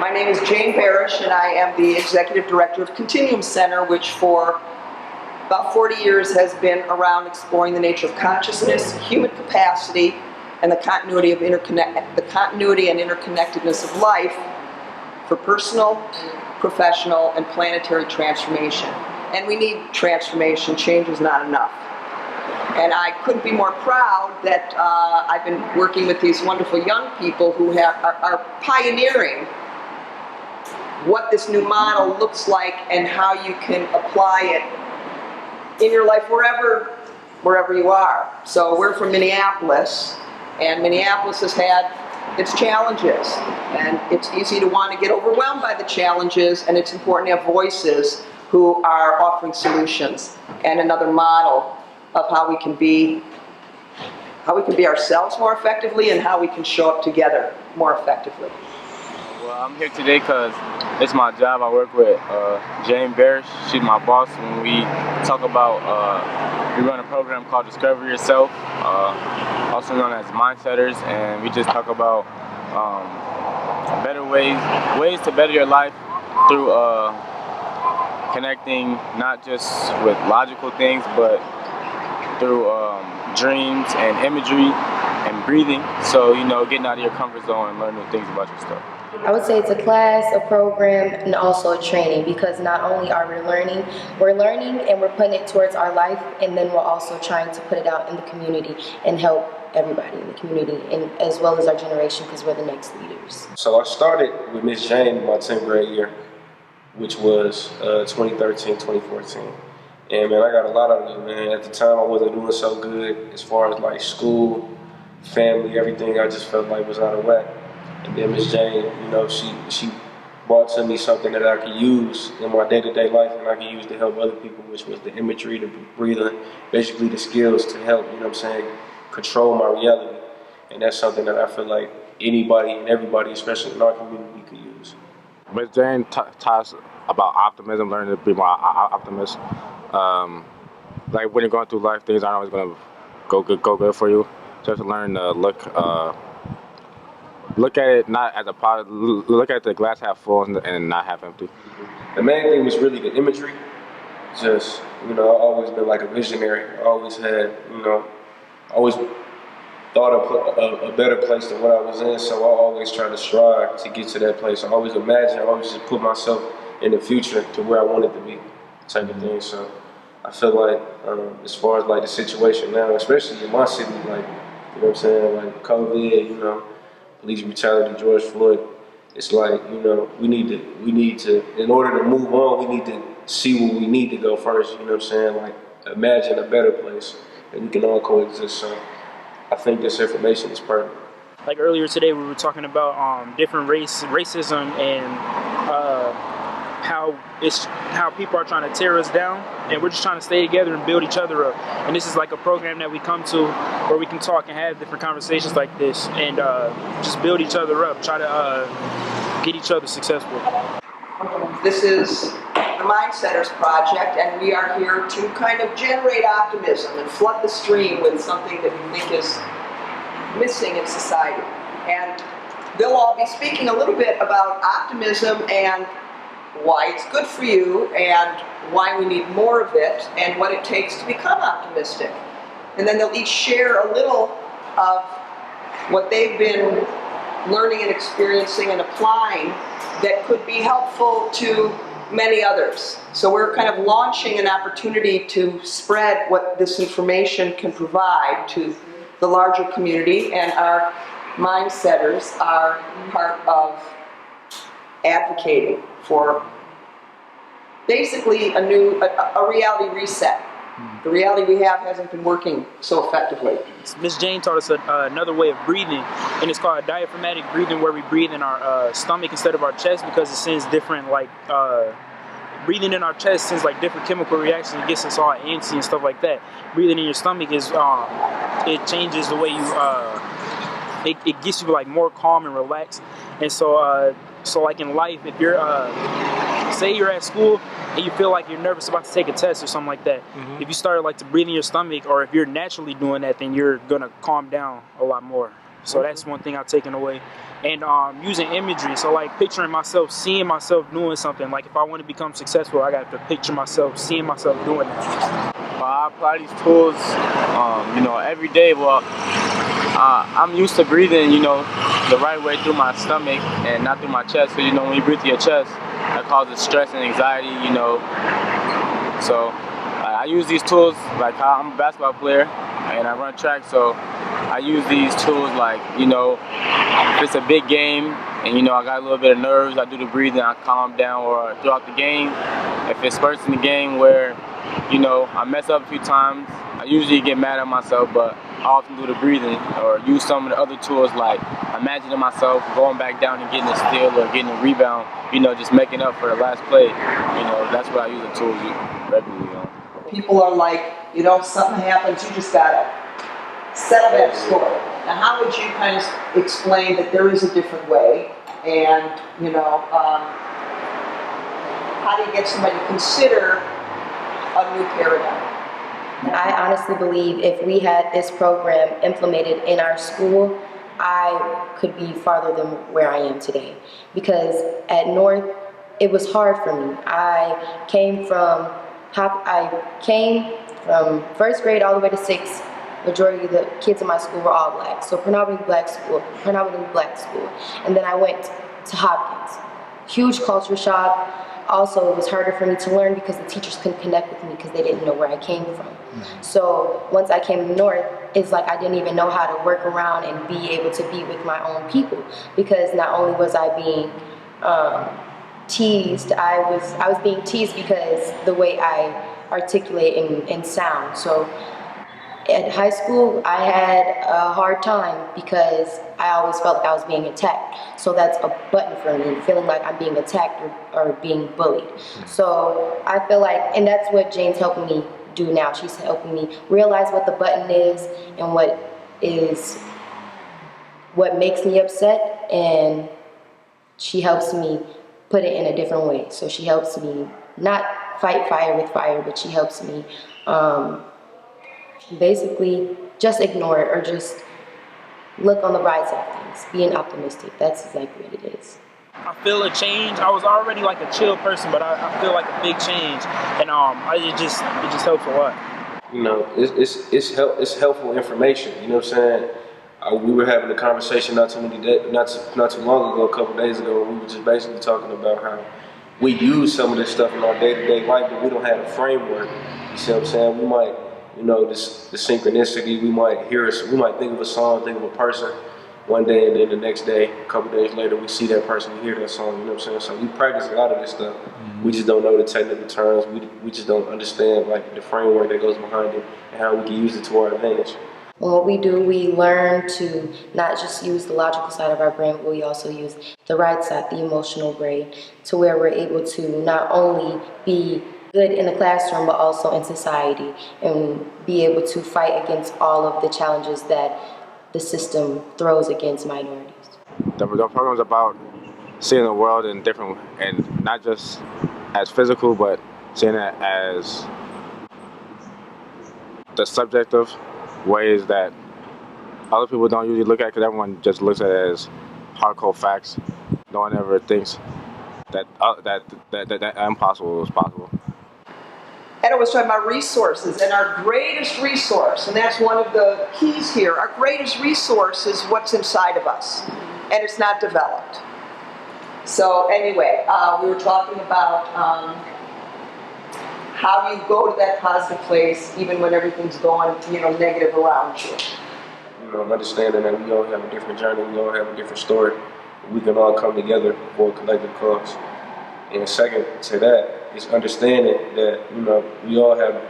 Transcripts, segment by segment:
My name is Jane Barish, and I am the Executive Director of Continuum Center, which for about 40 years has been around exploring the nature of consciousness, human capacity, and the continuity and interconnectedness of life for personal, professional, and planetary transformation. And we need transformation. Change is not enough. And I couldn't be more proud that I've been working with these wonderful young people who are pioneering what this new model looks like and how you can apply it in your life wherever you are. So we're from Minneapolis, and Minneapolis has had its challenges, and it's easy to want to get overwhelmed by the challenges, and it's important to have voices who are offering solutions and another model of how we can be ourselves more effectively and how we can show up together more effectively. Well, I'm here today because it's my job. I work with Jane Barish. She's my boss. When we talk about, we run a program called Discover Yourself, also known as Mindsetters, and we just talk about better ways to better your life through connecting not just with logical things, but through dreams and imagery and breathing. So, getting out of your comfort zone and learning new things about yourself. I would say it's a class, a program, and also a training, because not only are we learning and we're putting it towards our life, and then we're also trying to put it out in the community and help everybody in the community, and as well as our generation, because we're the next leaders. So I started with Miss Jane in my 10th grade year, which was 2013, 2014. And man, I got a lot out of it, man. At the time, I wasn't doing so good as far as like school, family, everything. I just felt like was out of whack. And then Miss Jane, she brought to me something that I could use in my day-to-day life, and I could use to help other people, which was the imagery, the breathing, basically the skills to help, control my reality. And that's something that I feel like anybody and everybody, especially in our community, could use. Miss Jane taught us about optimism, learning to be more optimist. Like when you're going through life, things aren't always going to go good for you. So you have to learn to look at it not as a positive, look at the glass half full and not half empty. The main thing was really the imagery. Just, I've always been like a visionary. I always had, always thought of a better place than what I was in, so I always try to strive to get to that place. I always just put myself in the future to where I wanted to be, type of thing. So I feel like, as far as like the situation now, especially in my city, like, like COVID, police brutality, George Floyd, it's like, we need to, in order to move on, we need to see where we need to go first, like imagine a better place that we can all coexist. So I think this information is pertinent. Like earlier today, we were talking about different racism and how people are trying to tear us down, and we're just trying to stay together and build each other up. And this is like a program that we come to where we can talk and have different conversations like this, and just build each other up, try to get each other successful. This is the Mindsetters Project, and we are here to kind of generate optimism and flood the stream with something that we think is missing in society. And they'll all be speaking a little bit about optimism and why it's good for you and why we need more of it and what it takes to become optimistic. And then they'll each share a little of what they've been learning and experiencing and applying that could be helpful to many others. So we're kind of launching an opportunity to spread what this information can provide to the larger community, and our Mindsetters are part of advocating for basically a reality reset. The reality we have hasn't been working so effectively. Miss Jane taught us another way of breathing, and it's called diaphragmatic breathing, where we breathe in our stomach instead of our chest, because it sends different, breathing in our chest sends like different chemical reactions. It gets us all antsy and stuff like that. Breathing in your stomach is, it changes the way you, it gets you like more calm and relaxed. And so like in life, if you're, say you're at school and you feel like you're nervous about to take a test or something like that, if you start like to breathe in your stomach, or if you're naturally doing that, then you're gonna calm down a lot more. So that's one thing I've taken away. and using imagery. So like picturing myself, seeing myself doing something. Like if I want to become successful, I got to picture myself, seeing myself doing it. I apply these tools, every day. Well, I'm used to breathing, the right way through my stomach and not through my chest. So, when you breathe through your chest, that causes stress and anxiety, So I use these tools like how I'm a basketball player and I run track. So I use these tools like, if it's a big game and, I got a little bit of nerves, I do the breathing, I calm down. Or throughout the game, if it's spurts in the game where, I mess up a few times, I usually get mad at myself, but I often do the breathing or use some of the other tools like imagining myself going back down and getting a steal or getting a rebound, just making up for the last play. That's what I use the tools regularly on. People are like, something happens, you just gotta settle that score. Now, how would you kind of explain that there is a different way, and how do you get somebody to consider a new paradigm? I honestly believe if we had this program implemented in our school, I could be farther than where I am today. Because at North, it was hard for me. I came from first grade all the way to sixth. Majority of the kids in my school were all black, so predominantly black school. And then I went to Hopkins. Huge culture shock. Also, it was harder for me to learn because the teachers couldn't connect with me because they didn't know where I came from. So once I came to North, it's like I didn't even know how to work around and be able to be with my own people, because not only was I being teased, I was being teased because the way I articulate and sound. So at high school, I had a hard time because I always felt like I was being attacked. So that's a button for me, feeling like I'm being attacked or being bullied. So I feel like, and that's what Jane's helping me do now. She's helping me realize what the button is and what makes me upset, and she helps me put it in a different way. So she helps me not fight fire with fire, but she helps me basically just ignore it or just look on the bright side of things, being optimistic. That's exactly what it is. I feel a change. I was already like a chill person, but I feel like a big change, and it just helps a lot. It's helpful information. You know what I'm saying? We were having a conversation not too long ago, a couple days ago, and we were just basically talking about how we use some of this stuff in our day-to-day life, but we don't have a framework. You see what I'm saying? We might, the synchronicity. We might think of a song, think of a person one day, and then the next day, a couple days later, we see that person, we hear that song. You know what I'm saying? So we practice a lot of this stuff. We just don't know the technical terms. We just don't understand like the framework that goes behind it and how we can use it to our advantage. Well, what we do, we learn to not just use the logical side of our brain, but we also use the right side, the emotional brain, to where we're able to not only be good in the classroom, but also in society, and be able to fight against all of the challenges that the system throws against minorities. The program's about seeing the world in different, and not just as physical, but seeing it as the subjective ways that other people don't usually look at, because everyone just looks at it as hardcore facts. No one ever thinks that impossible is possible. And I was talking about resources, and our greatest resource, and that's one of the keys here, our greatest resource is what's inside of us, and it's not developed. So anyway, we were talking about how you go to that positive place even when everything's going, negative around you. Understanding that we all have a different journey, we all have a different story. We can all come together for a collective cause. And second to that is understanding that, we all have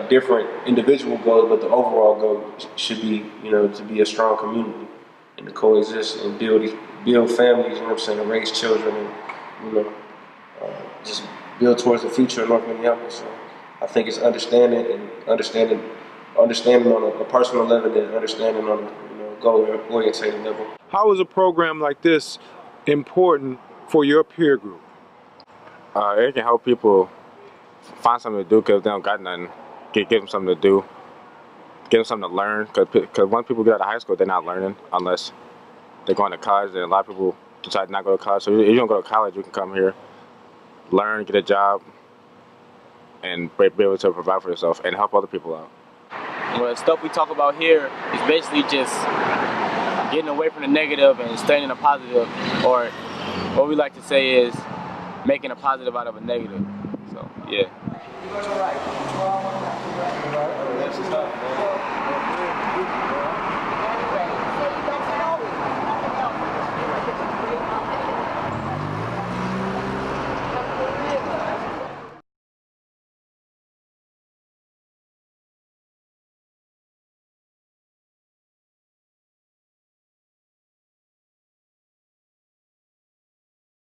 different individual goals, but the overall goal should be, to be a strong community and to coexist and build families, raise children and, just build towards the future of North Minneapolis. So I think it's understanding on a personal level and understanding on a goal-oriented level. How is a program like this important for your peer group? It can help people find something to do because they don't got nothing. Give them something to do. Give them something to learn, because once people get out of high school, they're not learning unless they're going to college, and a lot of people decide not to go to college. So if you don't go to college, you can come here, learn, get a job, and be able to provide for yourself and help other people out. Well, the stuff we talk about here is basically just getting away from the negative and staying in the positive, or what we like to say is making a positive out of a negative. So, yeah. You're right.